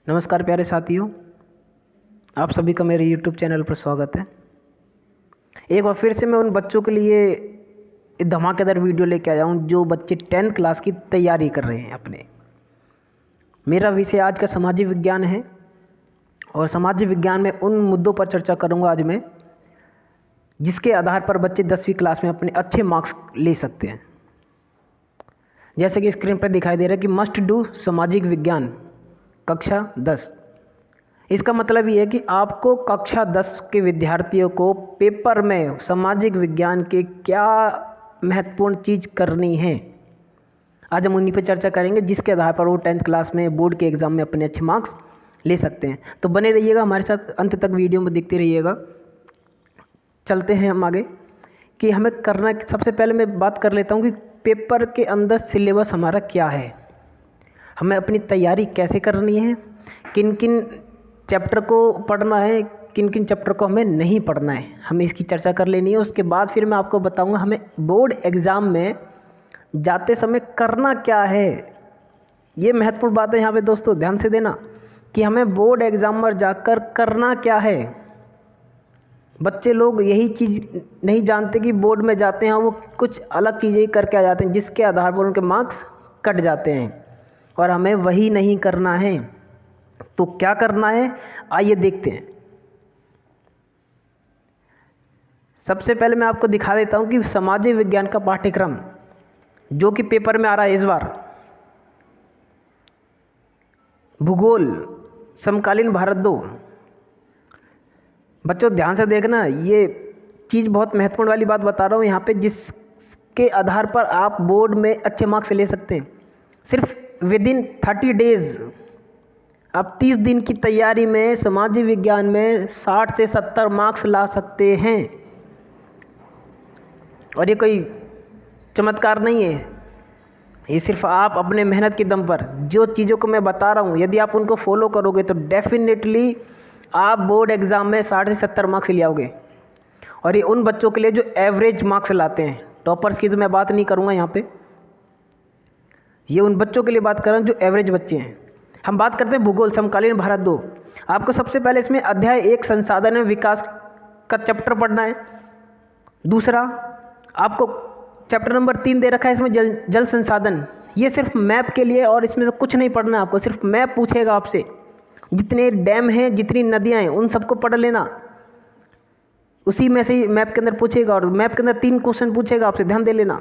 नमस्कार प्यारे साथियों, आप सभी का मेरे YouTube चैनल पर स्वागत है। एक बार फिर से मैं उन बच्चों के लिए एक धमाकेदार वीडियो लेके आया हूँ जो बच्चे 10th क्लास की तैयारी कर रहे हैं अपने। मेरा विषय आज का सामाजिक विज्ञान है और सामाजिक विज्ञान में उन मुद्दों पर चर्चा करूँगा आज मैं जिसके आधार पर बच्चे 10वीं क्लास में अपने अच्छे मार्क्स ले सकते हैं। जैसे कि स्क्रीन पर दिखाई दे रहा है कि मस्ट डू सामाजिक विज्ञान कक्षा 10। इसका मतलब ये है कि आपको कक्षा 10 के विद्यार्थियों को पेपर में सामाजिक विज्ञान के क्या महत्वपूर्ण चीज़ करनी है, आज हम उन्हीं पर चर्चा करेंगे जिसके आधार पर वो 10th क्लास में बोर्ड के एग्ज़ाम में अपने अच्छे मार्क्स ले सकते हैं। तो बने रहिएगा हमारे साथ, अंत तक वीडियो में देखते रहिएगा। चलते हैं हम आगे कि हमें करना। सबसे पहले मैं बात कर लेता हूँ कि पेपर के अंदर सिलेबस हमारा क्या है, हमें अपनी तैयारी कैसे करनी है, किन किन चैप्टर को पढ़ना है, किन किन चैप्टर को हमें नहीं पढ़ना है, हमें इसकी चर्चा कर लेनी है। उसके बाद फिर मैं आपको बताऊंगा हमें बोर्ड एग्ज़ाम में जाते समय करना क्या है। ये महत्वपूर्ण बात है यहाँ पे दोस्तों, ध्यान से देना कि हमें बोर्ड एग्ज़ाम में जाकर करना क्या है। बच्चे लोग यही चीज़ नहीं जानते कि बोर्ड में जाते हैं वो कुछ अलग चीज़ें ही करके आ जाते हैं जिसके आधार पर उनके मार्क्स कट जाते हैं, और हमें वही नहीं करना है। तो क्या करना है, आइए देखते हैं। सबसे पहले मैं आपको दिखा देता हूं कि सामाजिक विज्ञान का पाठ्यक्रम जो कि पेपर में आ रहा है इस बार, भूगोल समकालीन भारत 2। बच्चों ध्यान से देखना, ये चीज़ बहुत महत्वपूर्ण वाली बात बता रहा हूँ यहाँ पे, जिसके आधार पर आप बोर्ड में अच्छे मार्क्स ले सकते हैं। सिर्फ विदिन 30 डेज आप 30 दिन की तैयारी में सामाजिक विज्ञान में 60 से 70 मार्क्स ला सकते हैं। और ये कोई चमत्कार नहीं है, ये सिर्फ आप अपने मेहनत की दम पर जो चीज़ों को मैं बता रहा हूँ यदि आप उनको फॉलो करोगे तो डेफिनेटली आप बोर्ड एग्ज़ाम में 60 से 70 मार्क्स ले आओगे। और ये उन बच्चों के लिए जो एवरेज मार्क्स लाते हैं, टॉपर्स की तो मैं बात नहीं करूँगा यहाँ पे, ये उन बच्चों के लिए बात कर रहा हूँ जो एवरेज बच्चे हैं। हम बात करते हैं भूगोल समकालीन भारत 2। आपको सबसे पहले इसमें अध्याय 1 संसाधन एवं विकास का चैप्टर पढ़ना है। दूसरा आपको चैप्टर नंबर 3 दे रखा है, इसमें जल संसाधन। ये सिर्फ मैप के लिए और इसमें से कुछ नहीं पढ़ना है आपको, सिर्फ मैप पूछेगा आपसे, जितने डैम हैं जितनी नदियाँ हैं उन सबको पढ़ लेना। उसी में से ही मैप के अंदर पूछेगा, और मैप के अंदर 3 क्वेश्चन पूछेगा आपसे, ध्यान दे लेना।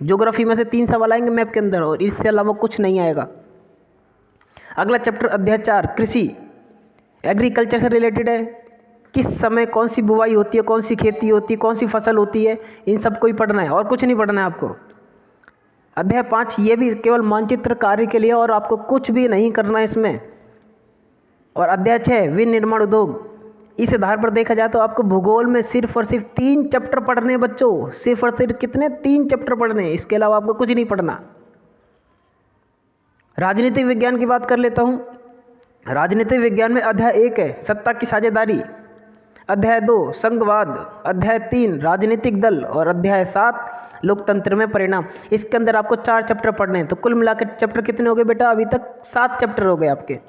ज्योग्राफी में से 3 सवाल आएंगे मैप के अंदर, और इससे अलावा कुछ नहीं आएगा। अगला चैप्टर अध्याय 4 कृषि एग्रीकल्चर से रिलेटेड है। किस समय कौन सी बुवाई होती है, कौन सी खेती होती है, कौन सी फसल होती है, इन सब को ही पढ़ना है और कुछ नहीं पढ़ना है आपको। अध्याय 5 ये भी केवल मानचित्र कार्य के लिए, और आपको कुछ भी नहीं करना है इसमें। और अध्याय 6 विनिर्माण उद्योग। इस आधार पर देखा जाए तो आपको भूगोल में सिर्फ और सिर्फ 3 चैप्टर पढ़ने बच्चों, सिर्फ और सिर्फ कितने, 3 चैप्टर पढ़ने, इसके अलावा आपको कुछ नहीं पढ़ना। राजनीतिक विज्ञान की बात कर लेता हूं। राजनीतिक विज्ञान में अध्याय 1 है सत्ता की साझेदारी, अध्याय 2 संघवाद, अध्याय 3 राजनीतिक दल, और अध्याय 7 लोकतंत्र में परिणाम। इसके अंदर आपको 4 चैप्टर पढ़ने हैं। तो कुल मिलाकर चैप्टर कितने हो गए बेटा, अभी तक 7 चैप्टर हो गए आपके।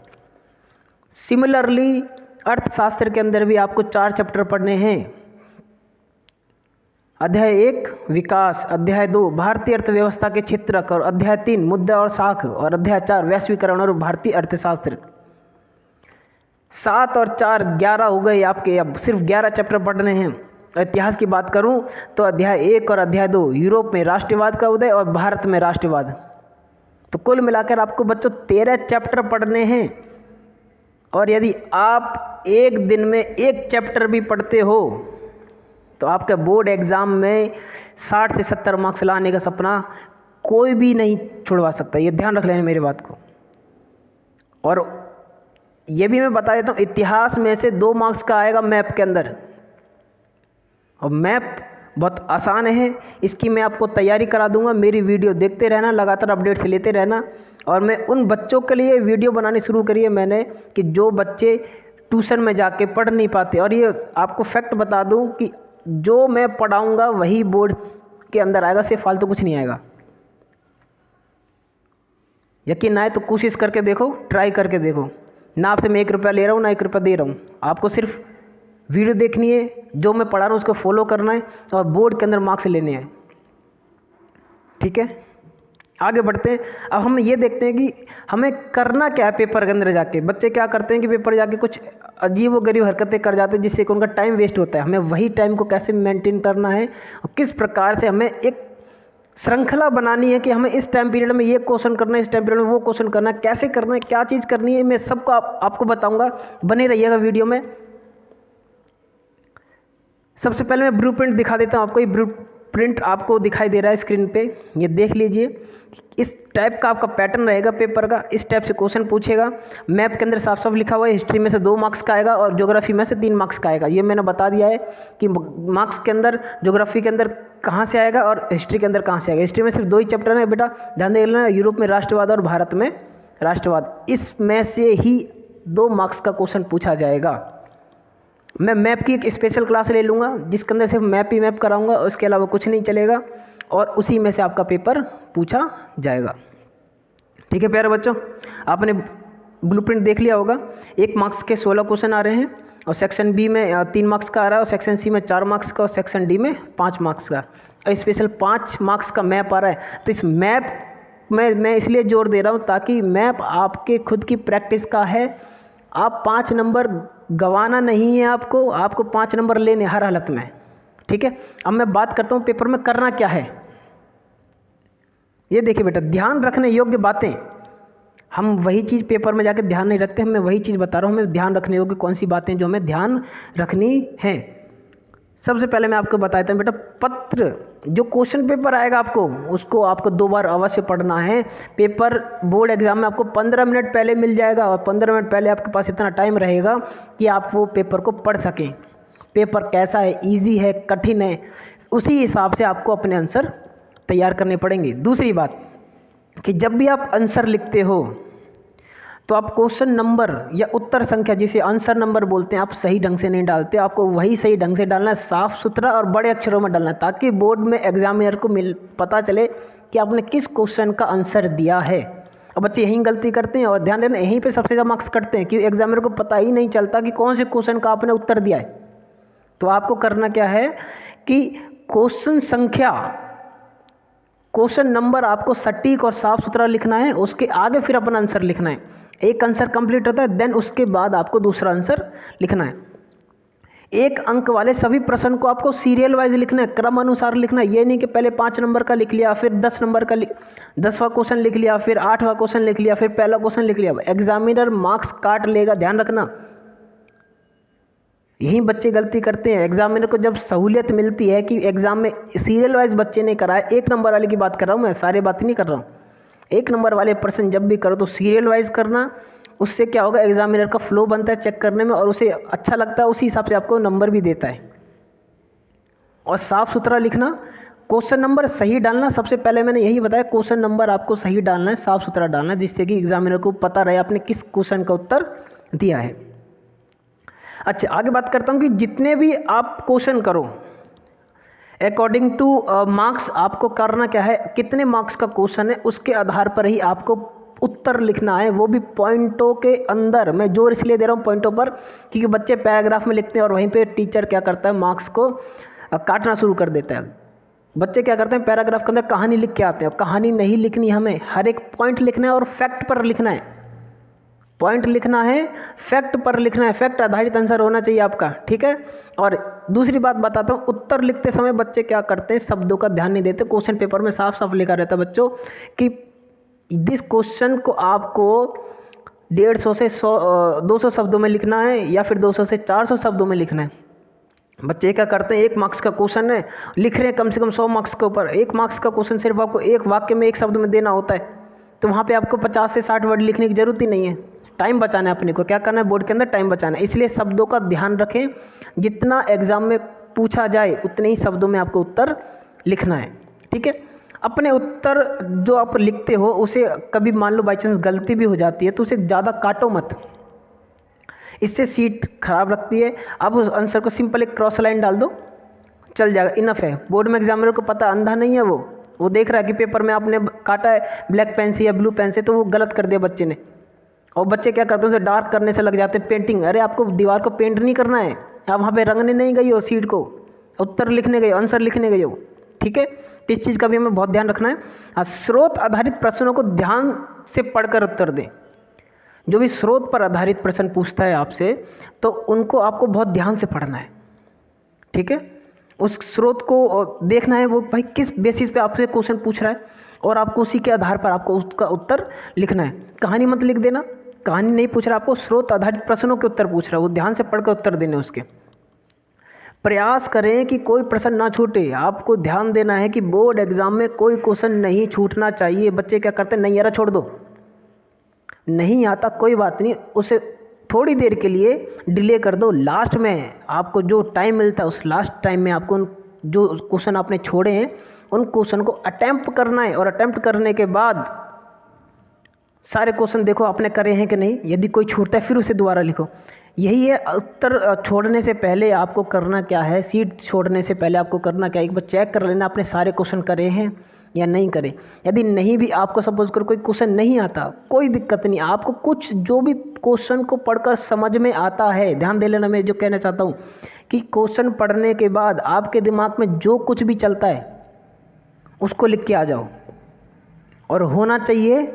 सिमिलरली अर्थशास्त्र के अंदर भी आपको 4 चैप्टर पढ़ने हैं। अध्याय 1 विकास, अध्याय 2 भारतीय अर्थव्यवस्था के क्षेत्रक, और अध्याय 3 मुद्दा और साख, और अध्याय 4 वैश्वीकरण और भारतीय अर्थशास्त्र। 7 और 4 11 हो गए आपके, अब सिर्फ 11 चैप्टर पढ़ने हैं। इतिहास की बात करूं तो अध्याय 1 और अध्याय 2 यूरोप में राष्ट्रवाद का उदय और भारत में राष्ट्रवाद। तो कुल मिलाकर आपको बच्चों 13 चैप्टर पढ़ने हैं। और यदि आप एक दिन में एक चैप्टर भी पढ़ते हो तो आपके बोर्ड एग्जाम में 60 से 70 मार्क्स लाने का सपना कोई भी नहीं छुड़वा सकता, ये ध्यान रख लेना मेरी बात को। और ये भी मैं बता देता हूँ, इतिहास में से 2 मार्क्स का आएगा मैप के अंदर, और मैप बहुत आसान है, इसकी मैं आपको तैयारी करा दूंगा। मेरी वीडियो देखते रहना, लगातार अपडेट्स लेते रहना। और मैं उन बच्चों के लिए वीडियो बनानी शुरू करी है मैंने कि जो बच्चे ट्यूशन में जाके पढ़ नहीं पाते। और ये आपको फैक्ट बता दूं कि जो मैं पढ़ाऊंगा वही बोर्ड के अंदर आएगा, सिर्फ फालतू कुछ नहीं आएगा। यकीन ना आए तो कोशिश करके देखो, ट्राई करके देखो। ना आपसे मैं 1 रुपया ले रहा हूँ ना 1 रुपया दे रहा हूँ। आपको सिर्फ वीडियो देखनी है, जो मैं पढ़ा रहा हूँ उसको फॉलो करना है और बोर्ड के अंदर मार्क्स लेने हैं। ठीक है, आगे बढ़ते हैं। अब हम ये देखते हैं कि हमें करना क्या है पेपर के अंदर जाके। बच्चे क्या करते हैं कि पेपर जाके कुछ अजीब व गरीब हरकतें कर जाते हैं जिससे कि उनका टाइम वेस्ट होता है। हमें वही टाइम को कैसे मेंटेन करना है और किस प्रकार से हमें एक श्रृंखला बनानी है कि हमें इस टाइम पीरियड में ये क्वेश्चन करना है, इस टाइम पीरियड में वो क्वेश्चन करना है, कैसे करना है, क्या चीज़ करनी है, मैं सबको आपको बताऊंगा। बने रहिएगा वीडियो में। सबसे पहले मैं ब्लूप्रिंट दिखा देता हूँ आपको। ये ब्लूप्रिंट आपको दिखाई दे रहा है स्क्रीन पे, ये देख लीजिए। इस टाइप का आपका पैटर्न रहेगा पेपर का, इस टाइप से क्वेश्चन पूछेगा। मैप के अंदर साफ साफ लिखा हुआ है हिस्ट्री में से 2 मार्क्स का आएगा और ज्योग्राफी में से 3 मार्क्स का आएगा। ये मैंने बता दिया है कि मार्क्स के अंदर ज्योग्राफी के अंदर कहाँ से आएगा और हिस्ट्री के अंदर कहाँ से आएगा। हिस्ट्री में सिर्फ 2 ही चैप्टर है बेटा, ध्यान दे लेना, यूरोप में राष्ट्रवाद और भारत में राष्ट्रवाद। इसमें से ही 2 मार्क्स का क्वेश्चन पूछा जाएगा। मैं मैप की एक स्पेशल क्लास ले लूँगा जिसके अंदर सिर्फ मैप ही मैप कराऊंगा, उसके अलावा कुछ नहीं चलेगा और उसी में से आपका पेपर पूछा जाएगा। ठीक है प्यारे बच्चों, आपने ब्लूप्रिंट देख लिया होगा। 1 मार्क्स के 16 क्वेश्चन आ रहे हैं और सेक्शन बी में 3 मार्क्स का आ रहा है और सेक्शन सी में 4 मार्क्स का और सेक्शन डी में 5 मार्क्स का और स्पेशल 5 मार्क्स का मैप आ रहा है। तो इस मैप में मैं इसलिए जोर दे रहा हूँ ताकि मैप आपके खुद की प्रैक्टिस का है। आप 5 नंबर गंवाना नहीं है, आपको 5 नंबर लेने हर हालत में। ठीक है, अब मैं बात करता हूँ पेपर में करना क्या है। ये देखिए बेटा, ध्यान रखने योग्य बातें, हम वही चीज़ पेपर में जाके ध्यान नहीं रखते, मैं वही चीज़ बता रहा हूँ। हमें ध्यान रखने योग्य कौन सी बातें जो हमें ध्यान रखनी है। सबसे पहले मैं आपको बताता हूँ बेटा, पत्र जो क्वेश्चन पेपर आएगा उसको आपको 2 बार अवश्य पढ़ना है। पेपर बोर्ड एग्जाम में आपको 15 मिनट पहले मिल जाएगा और 15 मिनट पहले आपके पास इतना टाइम रहेगा कि आप वो पेपर को पढ़ सकें। पेपर कैसा है, ईजी है, कठिन है, उसी हिसाब से आपको अपने आंसर तैयार करने पड़ेंगे। दूसरी बात कि जब भी आप आंसर लिखते हो तो आप क्वेश्चन नंबर या उत्तर संख्या, जिसे आंसर नंबर बोलते हैं, आप सही ढंग से नहीं डालते। आपको वही सही ढंग से डालना है, साफ सुथरा और बड़े अक्षरों में डालना है, ताकि बोर्ड में एग्जामिनर को पता चले कि आपने किस क्वेश्चन का आंसर दिया है। और बच्चे यही गलती करते हैं और ध्यान देना, यहीं पे सबसे ज़्यादा मार्क्स कटते हैं क्योंकि एग्जामिनर को पता ही नहीं चलता कि कौन से क्वेश्चन का आपने उत्तर दिया है। तो आपको करना क्या है कि क्वेश्चन संख्या, क्वेश्चन नंबर आपको सटीक और साफ सुथरा लिखना है, उसके आगे फिर अपना आंसर लिखना है। एक आंसर कंप्लीट होता है, देन उसके बाद आपको दूसरा आंसर लिखना है। 1 अंक वाले सभी प्रश्न को आपको सीरियल वाइज लिखना है, क्रम अनुसार लिखना है। ये नहीं कि पहले 5 नंबर का लिख लिया, फिर 10 नंबर का 10वां क्वेश्चन लिख लिया, फिर 8वां क्वेश्चन लिख लिया, फिर पहला क्वेश्चन लिख लिया। एग्जामिनर मार्क्स काट लेगा, ध्यान रखना। यही बच्चे गलती करते हैं। एग्जामिनर को जब सहूलियत मिलती है कि एग्जाम में सीरियल वाइज बच्चे ने कराए, 1 नंबर वाले की बात कर रहा हूँ मैं, सारे बात नहीं कर रहा हूँ। 1 नंबर वाले प्रश्न जब भी करो तो सीरियल वाइज करना। उससे क्या होगा, एग्जामिनर का फ्लो बनता है चेक करने में और उसे अच्छा लगता है, उसी हिसाब से आपको नंबर भी देता है। और साफ सुथरा लिखना, क्वेश्चन नंबर सही डालना। सबसे पहले मैंने यही बताया, क्वेश्चन नंबर आपको सही डालना है, साफ सुथरा डालना है, जिससे कि एग्जामिनर को पता रहे आपने किस क्वेश्चन का उत्तर दिया है। अच्छा, आगे बात करता हूँ कि जितने भी आप क्वेश्चन करो अकॉर्डिंग टू मार्क्स, आपको करना क्या है, कितने मार्क्स का क्वेश्चन है उसके आधार पर ही आपको उत्तर लिखना है, वो भी पॉइंटों के अंदर। मैं जोर इसलिए दे रहा हूँ पॉइंटों पर क्योंकि बच्चे पैराग्राफ में लिखते हैं और वहीं पे टीचर क्या करता है, मार्क्स को काटना शुरू कर देता है। बच्चे क्या करते हैं, पैराग्राफ के अंदर कहानी लिख के आते हैं। कहानी नहीं लिखनी, हमें हर एक पॉइंट लिखना है और फैक्ट पर लिखना है। पॉइंट लिखना है, फैक्ट पर लिखना है, फैक्ट आधारित आंसर होना चाहिए आपका। ठीक है, और दूसरी बात बताता हूँ, उत्तर लिखते समय बच्चे क्या करते हैं, शब्दों का ध्यान नहीं देते। क्वेश्चन पेपर में साफ साफ लिखा रहता है बच्चों कि दिस क्वेश्चन को आपको 150 से 200 शब्दों में लिखना है या फिर 200 से 400 शब्दों में लिखना है। बच्चे क्या करते हैं, 1 मार्क्स का क्वेश्चन है, लिख रहे हैं कम से कम 100 मार्क्स के ऊपर। 1 मार्क्स का क्वेश्चन सिर्फ आपको 1 वाक्य में 1 शब्द में देना होता है, तो वहाँ पे आपको 50 से 60 वर्ड लिखने की जरूरत ही नहीं है। टाइम बचाना है अपने को, क्या करना है, बोर्ड के अंदर टाइम बचाना है। इसलिए शब्दों का ध्यान रखें, जितना एग्जाम में पूछा जाए उतने ही शब्दों में आपको उत्तर लिखना है। ठीक है, अपने उत्तर जो आप लिखते हो उसे कभी मान लो बाई चांस गलती भी हो जाती है तो उसे ज़्यादा काटो मत, इससे सीट खराब लगती है। अब उस आंसर को सिंपल एक क्रॉस लाइन डाल दो, चल जाएगा, इनफ है। बोर्ड में एग्जामिनर को पता, अंधा नहीं है वो देख रहा है कि पेपर में आपने काटा है ब्लैक पेन से या ब्लू पेन से, तो वो गलत कर दिया बच्चे ने, और बच्चे क्या करते हैं, उसे डार्क करने से लग जाते हैं पेंटिंग। अरे आपको दीवार को पेंट नहीं करना है, आप वहाँ पे रंगने नहीं गई हो सीट को, उत्तर लिखने गए हो, आंसर लिखने गए हो। ठीक है, तो इस चीज़ का भी हमें बहुत ध्यान रखना है। स्रोत आधारित प्रश्नों को ध्यान से पढ़कर उत्तर दें। जो भी स्रोत पर आधारित प्रश्न पूछता है आपसे, तो उनको आपको बहुत ध्यान से पढ़ना है। ठीक है, उस स्रोत को देखना है वो भाई किस बेसिस पे आपसे क्वेश्चन पूछ रहा है, और आपको उसी के आधार पर आपको उसका उत्तर लिखना है। कहानी मत लिख देना, कहानी नहीं पूछ रहा, आपको स्रोत आधारित प्रश्नों के उत्तर पूछ रहा है, वो ध्यान से पढ़कर उत्तर देने उसके। प्रयास करें कि कोई प्रश्न ना छूटे। आपको ध्यान देना है कि बोर्ड एग्जाम में कोई क्वेश्चन नहीं छूटना चाहिए। बच्चे क्या करते हैं, नहीं यार छोड़ दो, नहीं आता कोई बात नहीं, उसे थोड़ी देर के लिए डिले कर दो। लास्ट में आपको जो टाइम मिलता है, उस लास्ट टाइम में आपको जो क्वेश्चन आपने छोड़े हैं उन क्वेश्चन को अटेम्प्ट करना है, और अटेम्प्ट करने के बाद सारे क्वेश्चन देखो आपने करे हैं कि नहीं। यदि कोई छूटता है फिर उसे दोबारा लिखो। यही है उत्तर छोड़ने से पहले आपको करना क्या है, सीट छोड़ने से पहले आपको करना क्या है, एक बार चेक कर लेना आपने सारे क्वेश्चन करे हैं या नहीं करे। यदि नहीं भी आपको सपोज कर कोई क्वेश्चन नहीं आता, कोई दिक्कत नहीं, आपको कुछ जो भी क्वेश्चन को पढ़कर समझ में आता है, ध्यान दे लेना। मैं जो कहना चाहता हूँ कि क्वेश्चन पढ़ने के बाद आपके दिमाग में जो कुछ भी चलता है उसको लिख के आ जाओ, और होना चाहिए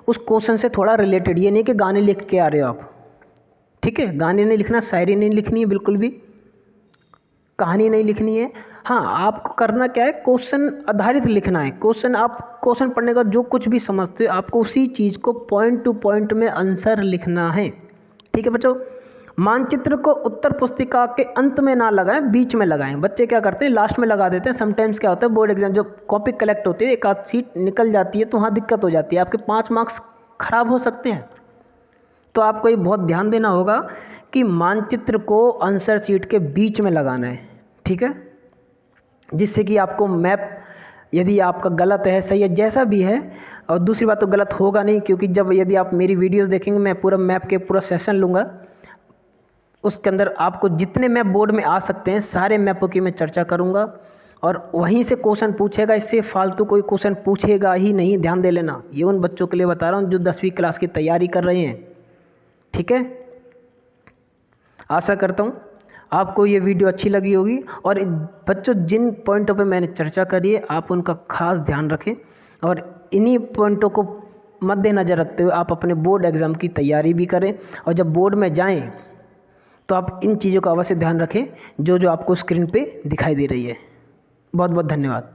उस क्वेश्चन से थोड़ा रिलेटेड। ये नहीं कि गाने लिख के आ रहे हो आप। ठीक है, गाने नहीं लिखना, शायरी नहीं लिखनी है, बिल्कुल भी कहानी नहीं लिखनी है। हाँ, आपको करना क्या है, क्वेश्चन आधारित लिखना है। आप क्वेश्चन पढ़ने का जो कुछ भी समझते हो, आपको उसी चीज़ को पॉइंट टू पॉइंट में आंसर लिखना है। ठीक है बच्चों, मानचित्र को उत्तर पुस्तिका के अंत में ना लगाएं, बीच में लगाएं। बच्चे क्या करते हैं, लास्ट में लगा देते हैं। समटाइम्स क्या होता है, बोर्ड एग्जाम जब कॉपी कलेक्ट होती है, एक आध सीट निकल जाती है, तो वहाँ दिक्कत हो जाती है, आपके 5 मार्क्स खराब हो सकते हैं। तो आपको ये बहुत ध्यान देना होगा कि मानचित्र को आंसर शीट के बीच में लगाना है। ठीक है, जिससे कि आपको मैप, यदि आपका गलत है सही है जैसा भी है, और दूसरी बात तो गलत होगा नहीं, क्योंकि जब यदि आप मेरी वीडियोस देखेंगे, मैं पूरा मैप के पूरा सेशन लूँगा, उसके अंदर आपको जितने मैप बोर्ड में आ सकते हैं सारे मैपों की मैं चर्चा करूँगा, और वहीं से क्वेश्चन पूछेगा। इससे फालतू कोई क्वेश्चन पूछेगा ही नहीं, ध्यान दे लेना। ये उन बच्चों के लिए बता रहा हूँ जो 10वीं क्लास की तैयारी कर रहे हैं। ठीक है, आशा करता हूँ आपको ये वीडियो अच्छी लगी होगी, और बच्चों जिन पॉइंटों पे मैंने चर्चा करी है आप उनका खास ध्यान रखें, और इन्हीं पॉइंटों को मद्देनज़र रखते हुए आप अपने बोर्ड एग्ज़ाम की तैयारी भी करें। और जब बोर्ड में जाएं तो आप इन चीज़ों का अवश्य ध्यान रखें जो जो आपको स्क्रीन पे दिखाई दे रही है। बहुत बहुत धन्यवाद।